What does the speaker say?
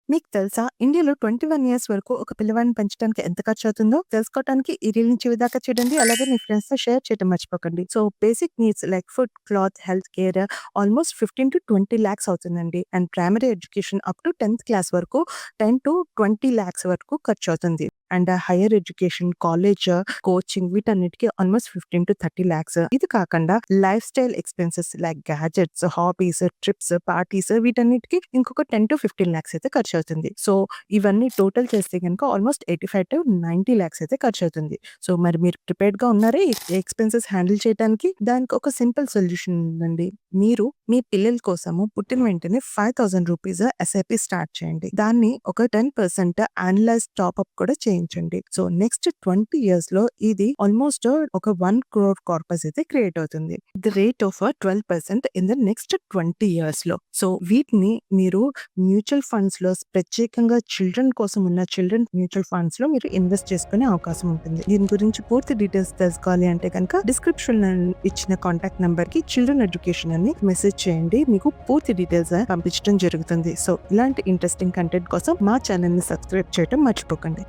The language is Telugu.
మీకు తెలుసా? ఇండియాలో 21 ఇయర్స్ వరకు ఒక పిల్లవాడిని పెంచడానికి ఎంత ఖర్చవుతుందో తెలుసుకోవటానికి ఈ రీల్‌ని చివరి దాకా చూడండి. అలాగే మీ ఫ్రెండ్స్‌తో షేర్ చేయడం మర్చిపోకండి. So, basic needs like food, cloth, health care almost 15-20 lakhs అవుతుందండి. And primary education up to 10థ్ క్లాస్ వరకు 10-20 లాక్స్ వరకు ఖర్చవుతుంది. And higher education, college, coaching వీటన్నిటికి ఆల్మోస్ట్ 15-30 లాక్స్. ఇది కాకుండా lifestyle expenses like gadgets, hobbies, trips, parties వీటన్నిటికి ఇంకొక 10-15 లాక్స్ అయితే ఖర్చవుతుంది. సో, ఇవన్నీ టోటల్ చేస్తే గనుక ఆల్మోస్ట్ 85-90 లాక్స్ అయితే ఖర్చవుతుంది. సో, మరి మీరు ప్రిపేర్డ్‌గా ఉన్నారా ఈ ఎక్స్‌పెన్సెస్ హ్యాండిల్ చేయటానికి? దానికి ఒక సింపుల్ సొల్యూషన్ ఉందండి. మీరు మీ పిల్లల కోసము పుట్టిన వెంటనే ₹5,000 ఎస్ఐపి స్టార్ట్ చేయండి. దాన్ని ఒక 10% యాన్యులైజ్డ్ టాపప్ కూడా చేయించండి. సో, నెక్స్ట్ 20 ఇయర్స్‌లో ఇది ఆల్మోస్ట్ ఒక 1 క్రోర్ కార్పస్ అయితే క్రియేట్ అవుతుంది. The rate of 12% in the next 20 ఇయర్స్‌లో. సో, వీటిని మీరు మ్యూచువల్ ఫండ్స్‌లో ప్రత్యేకంగా చిల్డ్రన్ కోసం ఉన్న చిల్డ్రన్ మ్యూచువల్ ఫండ్స్‌లో మీరు ఇన్వెస్ట్ చేసుకునే అవకాశం ఉంటుంది. దీని గురించి పూర్తి డీటెయిల్స్ తెలుసుకోవాలి అంటే గనక డిస్క్రిప్షన్‌లో ఇచ్చిన కాంటాక్ట్ నంబర్‌కి చిల్డ్రన్ ఎడ్యుకేషన్ అని మెసేజ్ చేయండి. మీకు పూర్తి డీటెయిల్స్ పంపించడం జరుగుతుంది. సో, ఇలాంటి ఇంట్రెస్టింగ్ కంటెంట్ కోసం మా ఛానెల్‌ని సబ్స్క్రైబ్ చేయడం మర్చిపోకండి.